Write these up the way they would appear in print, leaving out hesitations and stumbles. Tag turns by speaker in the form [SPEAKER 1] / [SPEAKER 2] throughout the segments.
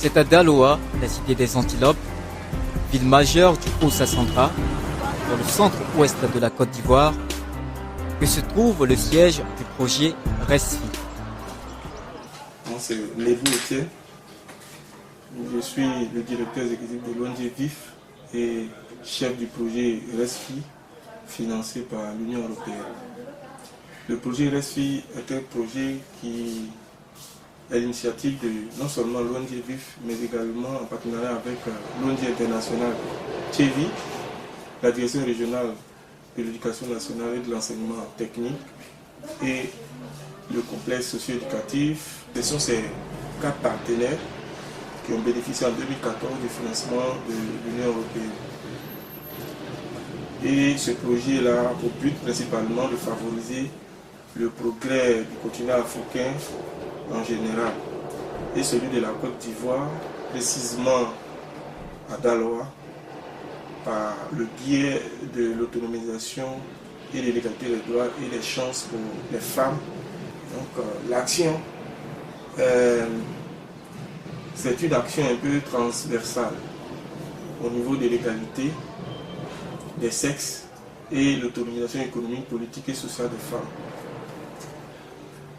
[SPEAKER 1] C'est à Daloa, la cité des Antilopes, ville majeure du Haut-Sassandra, dans le centre-ouest de la Côte d'Ivoire, que se trouve le siège du projet RESFI.
[SPEAKER 2] C'est Lévou Etienne. Je suis le directeur exécutif de l'ONG VIF et chef du projet RESFI financé par l'Union européenne. Le projet RESFI est un projet qui est l'initiative de non seulement l'ONG VIF, mais également en partenariat avec l'ONG internationale TCHEVI, la direction régionale de l'éducation nationale et de l'enseignement technique et le complexe socio-éducatif. Ce sont ces 4 partenaires qui ont bénéficié en 2014 du financement de l'Union européenne. Et ce projet-là a pour but principalement de favoriser le progrès du continent africain en général et celui de la Côte d'Ivoire, précisément à Daloa, par le biais de l'autonomisation et de l'égalité des droits et des chances pour les femmes. Donc l'action, c'est une action un peu transversale au niveau de l'égalité des sexes et l'autonomisation économique, politique et sociale des femmes.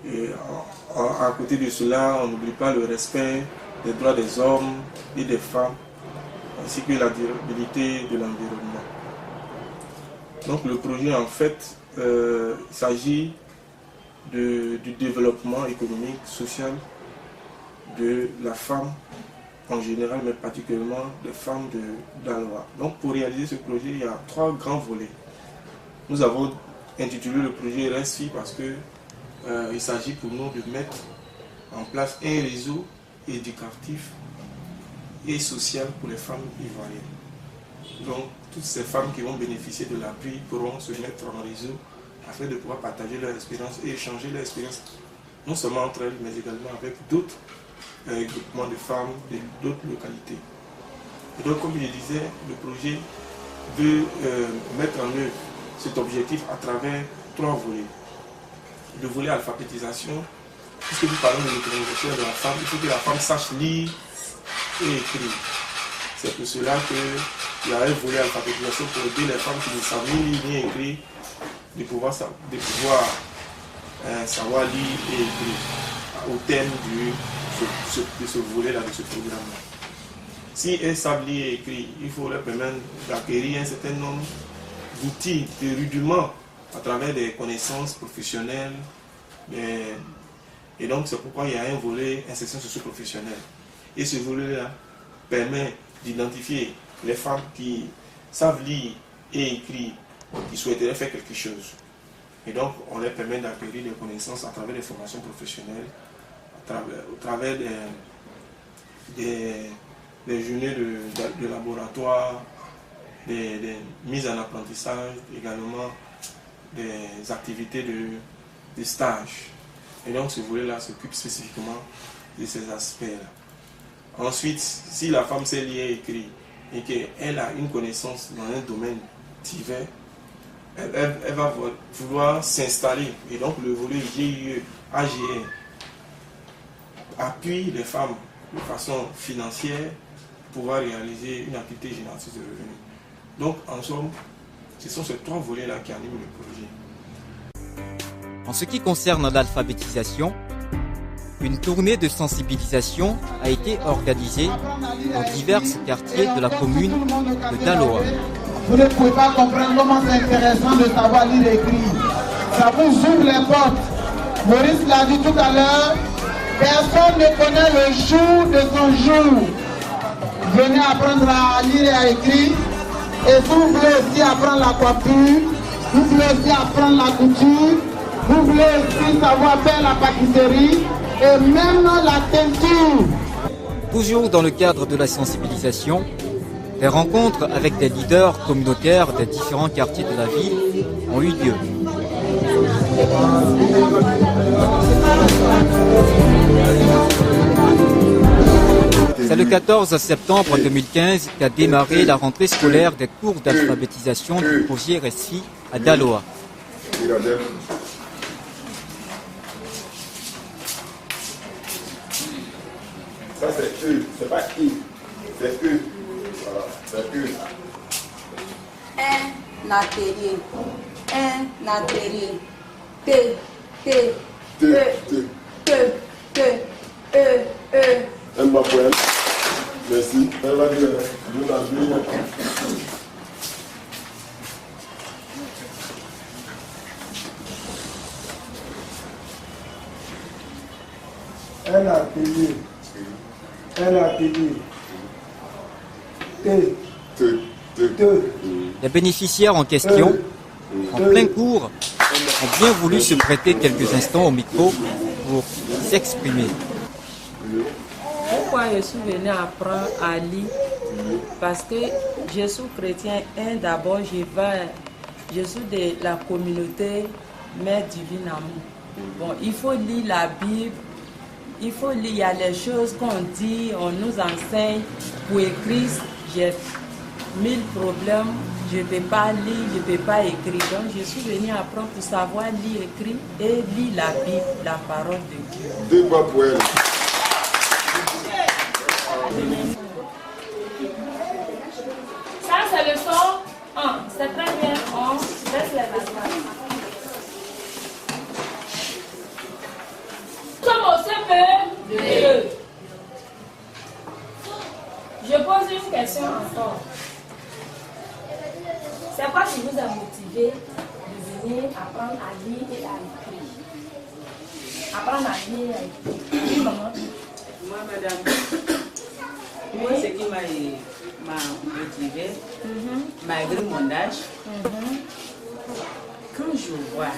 [SPEAKER 2] Et à côté de cela, on n'oublie pas le respect des droits des hommes et des femmes, ainsi que la durabilité de l'environnement. Donc le projet, en fait, il s'agit du développement économique, social de la femme en général, mais particulièrement des femmes de Daloa. Donc pour réaliser ce projet, il y a 3 grands volets. Nous avons intitulé le projet RESFI parce que il s'agit pour nous de mettre en place un réseau éducatif et social pour les femmes ivoiriennes. Donc toutes ces femmes qui vont bénéficier de l'appui pourront se mettre en réseau afin de pouvoir partager leur expérience et échanger leur expérience, non seulement entre elles, mais également avec d'autres groupements de femmes d'autres localités. Et donc, comme je disais, le projet veut mettre en œuvre cet objectif à travers 3 volets. Le volet alphabétisation, puisque nous parlons de l'autonomisation de la femme, il faut que la femme sache lire et écrire. C'est pour cela qu'il y a un volet alphabétisation pour aider les femmes qui ne savent ni lire ni écrire de pouvoir savoir lire et écrire au terme de ce volet-là, de ce programme-là. Si elles savent lire et écrire, il faut leur permettre d'acquérir un certain nombre d'outils, de rudiments à travers des connaissances professionnelles. Et donc c'est pourquoi il y a un volet insertion socio-professionnelle. Et ce volet-là permet d'identifier les femmes qui savent lire et écrire, qui souhaiteraient faire quelque chose. Et donc on leur permet d'acquérir des connaissances à travers des formations professionnelles, au travers des journées de laboratoire, des mises en apprentissage, également des activités de stage. Et donc ce volet-là s'occupe spécifiquement de ces aspects-là. Ensuite, si la femme sait lire et écrire et qu'elle a une connaissance dans un domaine divers, elle va vouloir s'installer. Et donc le volet GIE, AGE, appuie les femmes de façon financière pour pouvoir réaliser une activité génératrice de revenus. Donc en somme, ce sont ces 3 volets-là qui animent le projet.
[SPEAKER 1] En ce qui concerne l'alphabétisation, une tournée de sensibilisation a été organisée dans divers quartiers de la commune de Daloa.
[SPEAKER 3] Vous ne pouvez pas comprendre comment c'est intéressant de savoir lire et écrire. Ça vous ouvre les portes. Maurice l'a dit tout à l'heure, personne ne connaît le jour de son jour. Venez apprendre à lire et à écrire. Et si vous voulez aussi apprendre la coiffure, vous voulez aussi apprendre la couture, vous voulez aussi savoir faire la pâtisserie et même la teinture.
[SPEAKER 1] Toujours dans le cadre de la sensibilisation, des rencontres avec des leaders communautaires des différents quartiers de la ville ont eu lieu. C'est le 14 septembre 2015 qu'a démarré la rentrée scolaire des cours d'alphabétisation du projet RESFI à Daloa.
[SPEAKER 4] Ça c'est E, c'est pas I, c'est E. Voilà, c'est E.
[SPEAKER 5] Un artériel. Un artériel. T, T,
[SPEAKER 4] T,
[SPEAKER 5] E,
[SPEAKER 4] T.
[SPEAKER 5] T, T, E, E.
[SPEAKER 4] Elle m'a pointe. Merci. Elle va dire, je la vie.
[SPEAKER 3] Un atelier. Un atelier. T,
[SPEAKER 4] T, T.
[SPEAKER 3] T.
[SPEAKER 1] Les bénéficiaires en question, en plein cours, ont bien voulu se prêter quelques instants au micro pour s'exprimer.
[SPEAKER 6] Pourquoi je suis venu apprendre à lire? Parce que je suis chrétien. D'abord, je suis de la communauté Mère Divine Amour. Bon, il faut lire la Bible. Il faut lire, il y a les choses qu'on dit, on nous enseigne. Pour écrire, j'ai 1000 problèmes. Je ne peux pas lire, je ne peux pas écrire. Donc, je suis venu apprendre pour savoir lire, écrire et lire la Bible, la parole de Dieu.
[SPEAKER 4] Deux voix pour elle.
[SPEAKER 7] Ça, c'est le son 1. C'est très bien. On laisse les bases. Comme au CP2. Je pose une question encore. C'est quoi qui vous a motivé de venir apprendre à lire et à écrire? Apprendre à lire et à écrire. Comment?
[SPEAKER 6] Moi, madame, moi, ce qui m'a motivé, malgré mon âge, quand je vois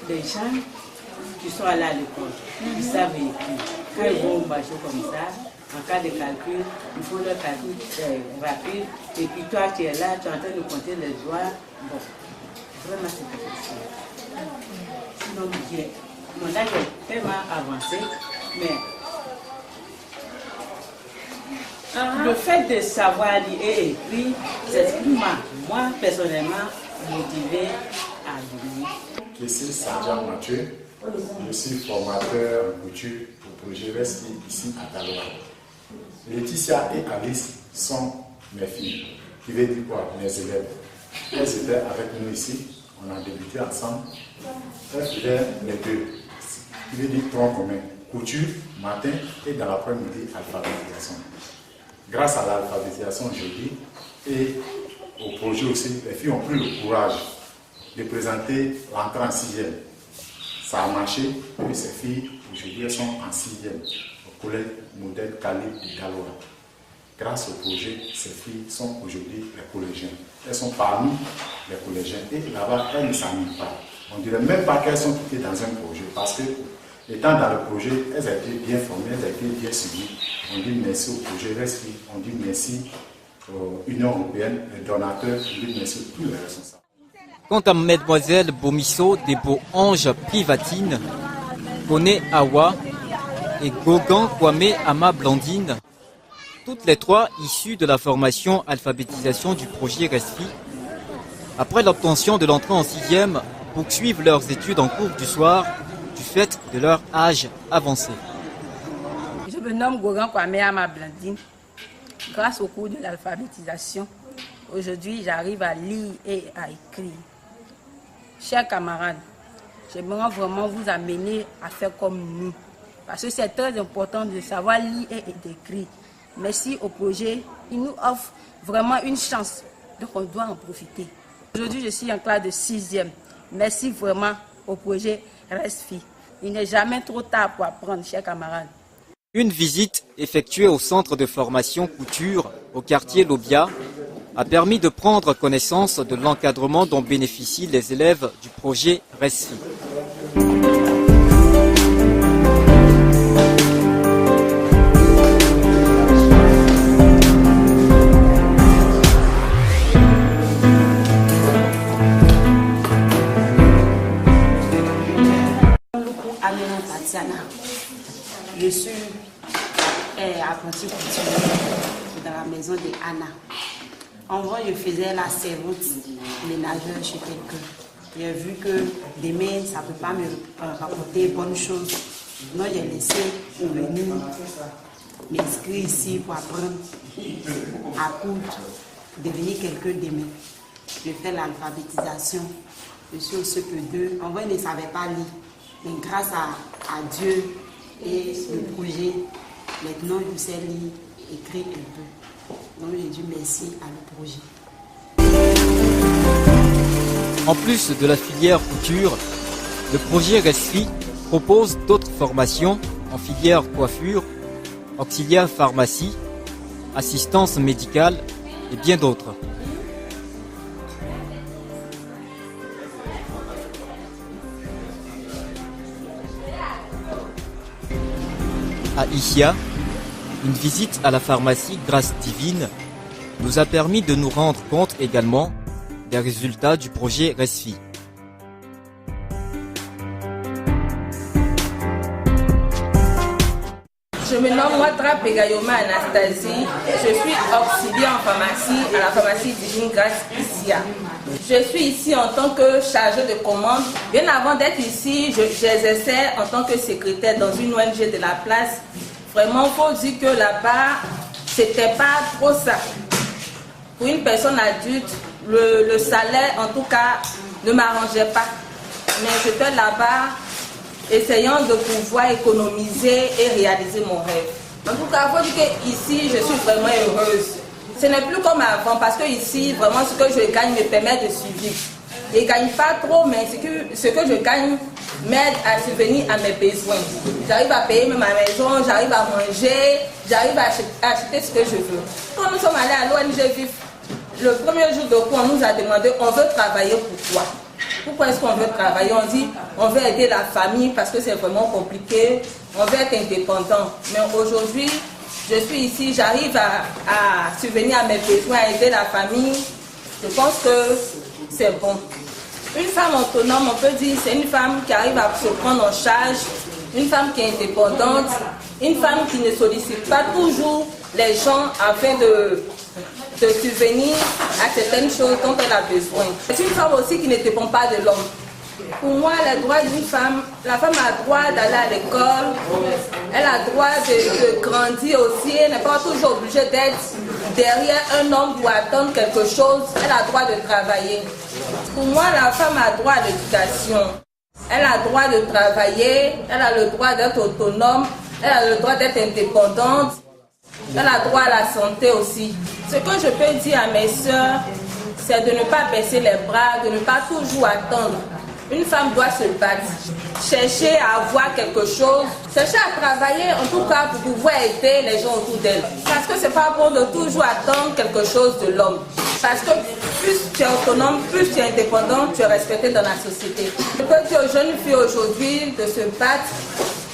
[SPEAKER 6] des gens qui sont allés à l'école, qui savent écrire, quand ils vont marcher comme ça, en cas de calcul, il faut le calcul rapide, et puis toi tu es là, tu es en train de compter les doigts. Bon, vraiment c'est difficile. Sinon, mon âge est tellement avancé, mais le fait de savoir lire et écrire, c'est ce qui m'a, moi personnellement, motivé à lire.
[SPEAKER 8] Je suis Sadia Mathieu, je suis formateur en couture au projet Respi ici à Daloa. Laetitia et Alice sont mes filles, qui veut dire quoi? Mes élèves. Elles étaient avec nous ici, on a débuté ensemble. Elles faisaient les deux, qui veut dire tronc commun, couture, matin et dans l'après-midi, alphabétisation. Grâce à l'alphabétisation aujourd'hui et au projet aussi, les filles ont pris le courage de présenter l'entrée en 6e. Ça a marché, et ces filles, aujourd'hui, elles sont en 6e, au collège modèle Calib de Daloa. Grâce au projet, ces filles sont aujourd'hui les collégiens. Elles sont parmi les collégiens et là-bas, elles ne s'ennuient pas. On ne dirait même pas qu'elles sont quittées dans un projet parce que, étant dans le projet, elles ont été bien formées, elles ont été bien suivies. On dit merci au projet Respi, on dit merci à l'Union européenne, les donateurs, on dit merci à tous les responsables.
[SPEAKER 1] Quant à Mesdemoiselles Bomisso, des beaux anges privatines, Kone Awa et Gogan Kwame Ama Blandine, toutes les trois issues de la formation alphabétisation du projet Respi, après l'obtention de l'entrée en 6e, poursuivent leurs études en cours du soir du fait de leur âge avancé.
[SPEAKER 5] Je me nomme Gogan Kwame Ama Blandine. Grâce au cours de l'alphabétisation, aujourd'hui j'arrive à lire et à écrire. Chers camarades, j'aimerais vraiment vous amener à faire comme nous. Parce que c'est très important de savoir lire et d'écrire. Merci au projet, il nous offre vraiment une chance. Donc on doit en profiter. Aujourd'hui je suis en classe de 6e. Merci vraiment au projet Respi. Il n'est jamais trop tard pour apprendre, chers camarades.
[SPEAKER 1] Une visite effectuée au centre de formation couture au quartier Lobia a permis de prendre connaissance de l'encadrement dont bénéficient les élèves du projet Respi.
[SPEAKER 5] Je suis apprentie couture dans la maison de Anna. En vrai, je faisais la servante ménagère chez quelqu'un. J'ai vu que demain, ça ne peut pas me rapporter bonne chose.
[SPEAKER 9] Moi, j'ai laissé pour venir m'inscrire ici pour apprendre à coudre, devenir quelqu'un d'aimer. Je fais l'alphabétisation. Je suis au CP2. En vrai, je ne savais pas lire. Mais grâce à Dieu et le projet, maintenant, je sais lire, écrire un peu. Donc, j'ai dit merci à le projet.
[SPEAKER 1] En plus de la filière couture, le projet Resfi propose d'autres formations en filière coiffure, auxiliaire pharmacie, assistance médicale et bien d'autres. À Ichia, une visite à la pharmacie Grâce Divine nous a permis de nous rendre compte également des résultats du projet Resfi.
[SPEAKER 5] Je me nomme Ouattara Pegayoma Anastasie. Je suis auxiliaire en pharmacie à la pharmacie Divine Grâce Ichia. Je suis ici en tant que chargée de commande. Bien avant d'être ici, j'exerçais en tant que secrétaire dans une ONG de la place. Vraiment, il faut dire que là-bas, c'était pas trop ça. Pour une personne adulte, le salaire, en tout cas, ne m'arrangeait pas. Mais j'étais là-bas, essayant de pouvoir économiser et réaliser mon rêve. En tout cas, il faut dire qu'ici, je suis vraiment heureuse. Ce n'est plus comme avant, parce que ici, vraiment, ce que je gagne me permet de survivre. Je ne gagne pas trop, mais ce que je gagne m'aide à subvenir à mes besoins. J'arrive à payer ma maison, j'arrive à manger, j'arrive à acheter ce que je veux. Quand nous sommes allés à l'ONG Vif, le premier jour de cours, on nous a demandé, on veut travailler pour toi. Pourquoi est-ce qu'on veut travailler? On dit, on veut aider la famille parce que c'est vraiment compliqué, on veut être indépendant. Mais aujourd'hui, je suis ici, j'arrive à subvenir à mes besoins, à aider la famille. Je pense que c'est bon. Une femme autonome, on peut dire, c'est une femme qui arrive à se prendre en charge, une femme qui est indépendante, une femme qui ne sollicite pas toujours les gens afin de subvenir à certaines choses dont elle a besoin. C'est une femme aussi qui ne dépend pas de l'homme. Pour moi, les droits d'une femme, la femme a le droit d'aller à l'école, elle a le droit de grandir aussi, elle n'est pas toujours obligée d'être derrière un homme pour attendre quelque chose, elle a le droit de travailler. Pour moi, la femme a le droit à l'éducation, elle a le droit de travailler, elle a le droit d'être autonome, elle a le droit d'être indépendante, elle a le droit à la santé aussi. Ce que je peux dire à mes soeurs, c'est de ne pas baisser les bras, de ne pas toujours attendre. Une femme doit se battre, chercher à avoir quelque chose, chercher à travailler en tout cas pour pouvoir aider les gens autour d'elle. Parce que c'est pas bon de toujours attendre quelque chose de l'homme. Parce que plus tu es autonome, plus tu es indépendant, tu es respecté dans la société. Je peux dire aux jeunes filles aujourd'hui de se battre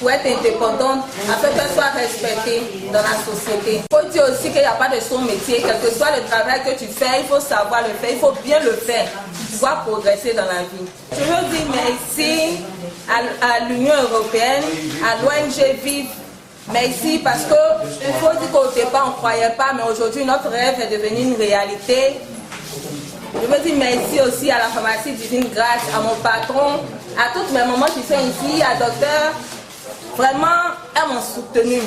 [SPEAKER 5] pour être indépendante afin qu'elles soient respectées dans la société. Il faut dire aussi qu'il n'y a pas de son métier, quel que soit le travail que tu fais, il faut savoir le faire, il faut bien le faire pour pouvoir progresser dans la vie. Je veux dire merci à l'Union européenne, à l'ONG Vive. Merci parce qu'il faut dire qu'au départ on ne croyait pas, mais aujourd'hui notre rêve est devenu une réalité. Je veux dire merci aussi à la pharmacie Divine Grâce, à mon patron, à toutes mes mamans qui sont ici, à docteur. Vraiment, elles m'ont soutenu.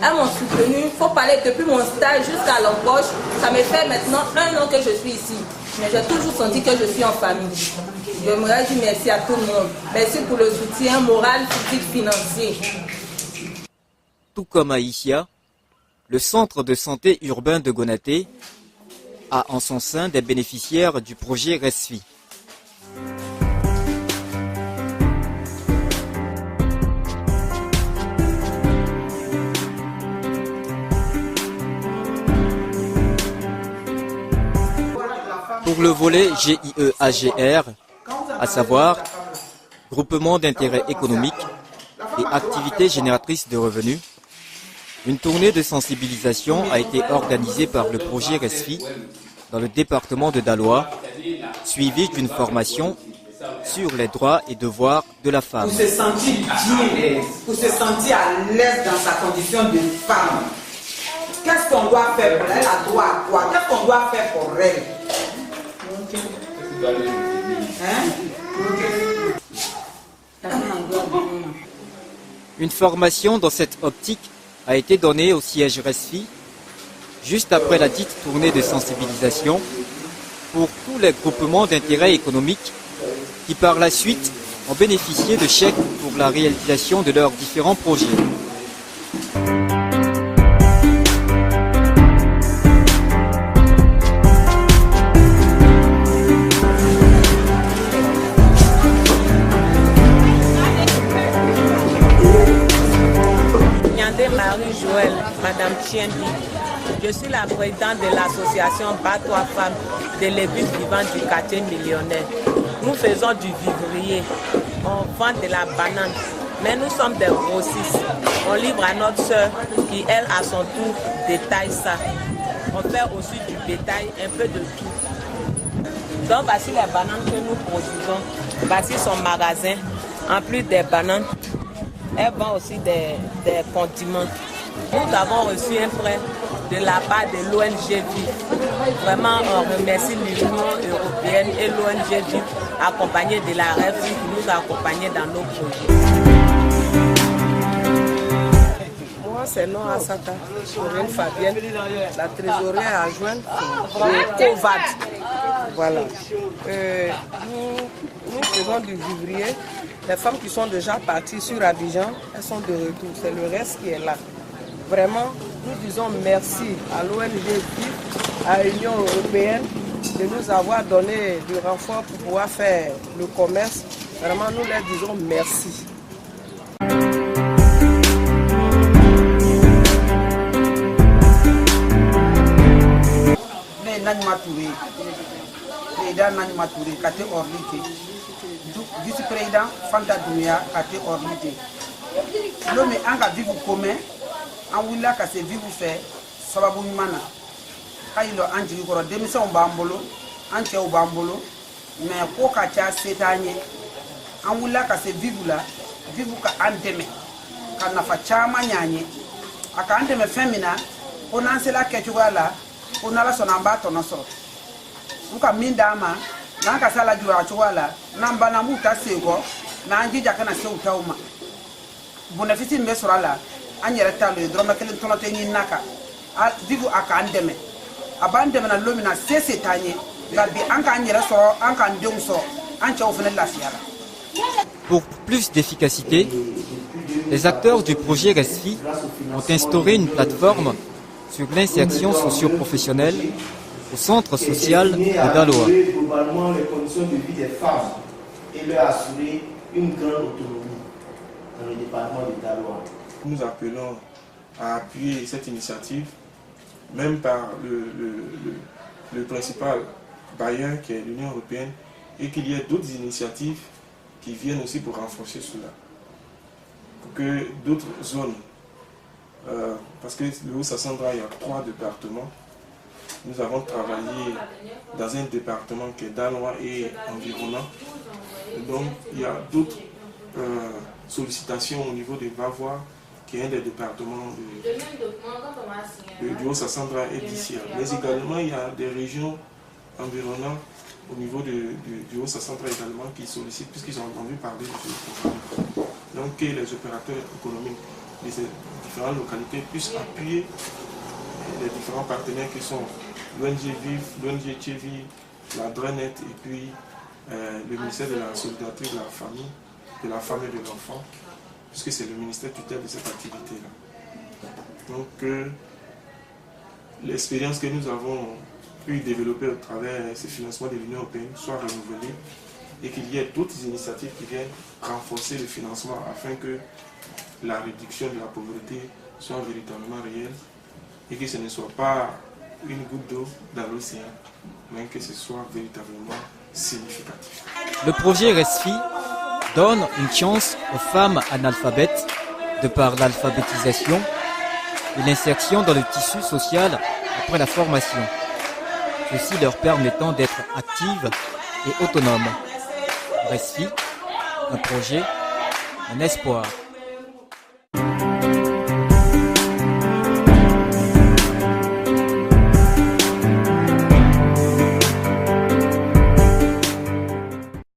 [SPEAKER 5] Elles m'ont soutenu. Il faut parler depuis mon stage jusqu'à l'embauche. Ça me fait maintenant 1 an que je suis ici. Mais j'ai toujours senti que je suis en famille. J'aimerais dire merci à tout le monde. Merci pour le soutien moral, physique, financier.
[SPEAKER 1] Tout comme à Ichia, le centre de santé urbain de Gonaté a en son sein des bénéficiaires du projet Resfi. Pour le volet GIE-AGR, à savoir groupement d'intérêt économique et activités génératrices de revenus, une tournée de sensibilisation a été organisée par le projet Resfi dans le département de Daloa, suivie d'une formation sur les droits et devoirs de la femme.
[SPEAKER 10] Pour se sentir bien, pour se sentir à l'aise dans sa condition de femme, qu'est-ce qu'on doit faire pour elle? Elle a droit à quoi? Qu'est-ce qu'on doit faire pour elle?
[SPEAKER 1] Une formation dans cette optique a été donnée au siège RESFI, juste après la dite tournée de sensibilisation, pour tous les groupements d'intérêt économique qui par la suite ont bénéficié de chèques pour la réalisation de leurs différents projets.
[SPEAKER 6] Marie-Joëlle, Madame Tiendi. Je suis la présidente de l'association Bat-toi Femmes de l'église vivante du quartier millionnaire. Nous faisons du vivrier, on vend de la banane, mais nous sommes des grossistes. On livre à notre soeur qui, elle, à son tour, détaille ça. On fait aussi du bétail, un peu de tout. Donc voici les bananes que nous produisons. Voici son magasin. En plus des bananes, elle vend aussi des condiments. Nous avons reçu un prêt de la part de l'ONG VIV. Vraiment, on remercie l'Union européenne et l'ONG VIV, accompagnée de la REFI, qui nous a accompagnés dans nos projets.
[SPEAKER 11] Moi, c'est Noah Sata, Corinne Fabienne, la trésorière adjointe de COVAD. Voilà. Nous faisons du vivrier. Les femmes qui sont déjà parties sur Abidjan, elles sont de retour. C'est le reste qui est là. Vraiment, nous disons merci à l'ONG VIV, à l'Union européenne de nous avoir donné du renfort pour pouvoir faire le commerce. Vraiment, nous leur disons merci.
[SPEAKER 10] Vice-président Fanta Doumbouya Kate Orlité. L'homme anga vivre commun, en willa ka se vivre fait, sababu mana. Kailo anji koro demisa bambolo, anche bambolo, mais ko ka cha setanye. En willa ka se vivre là, vivre ka andeme. Ka nafa chama nyanye. Aka andeme femina, onansela kechuala, onala sonamba tonoso. Uka mindama nanga sala jura chwala namba na muta sego na anjija kana se utauma bonafisi mbesura la anyere talo droma kelen tonote ni naka vivu aka andeme abandeme na lomina sese tanye gabi anka anyere so anka ndem so ancha ofene la fiara.
[SPEAKER 1] Pour plus d'efficacité, les acteurs du projet RESFI ont instauré une plateforme sur l'insertion socio-professionnelle au centre social de Daloa.
[SPEAKER 12] Globalement les conditions de vie des femmes et leur assurer une grande autonomie dans le département de Daloa.
[SPEAKER 2] Nous appelons à appuyer cette initiative, même par le principal bailleur qui est l'Union européenne, et qu'il y ait d'autres initiatives qui viennent aussi pour renforcer cela. Pour que d'autres zones, parce que le Haut-Sassandra, il y a 3 départements. Nous avons travaillé dans un département qui est Daloa et environnant. Donc il y a d'autres sollicitations au niveau de Bavois, qui est un des départements du Haut-Sassandra et d'ici. Mais également il y a des régions environnantes au niveau du Haut-Sassandra également qui sollicitent, puisqu'ils ont entendu parler de ce programme. Donc que les opérateurs économiques de ces différentes localités puissent appuyer les différents partenaires qui sont l'ONG VIV, l'ONG Tchevi, la DRENET et puis le ministère de la Solidarité de la Famille, de la Femme et de l'Enfant, puisque c'est le ministère tutelle de cette activité-là. Donc l'expérience que nous avons pu développer au travers ces financements de l'Union européenne soit renouvelée et qu'il y ait d'autres initiatives qui viennent renforcer le financement afin que la réduction de la pauvreté soit véritablement réelle et que ce ne soit pas une goutte d'eau dans l'océan, mais que ce soit véritablement significatif.
[SPEAKER 1] Le projet RESFI donne une chance aux femmes analphabètes de par l'alphabétisation et l'insertion dans le tissu social après la formation, ceci leur permettant d'être actives et autonomes. RESFI, un projet, un espoir.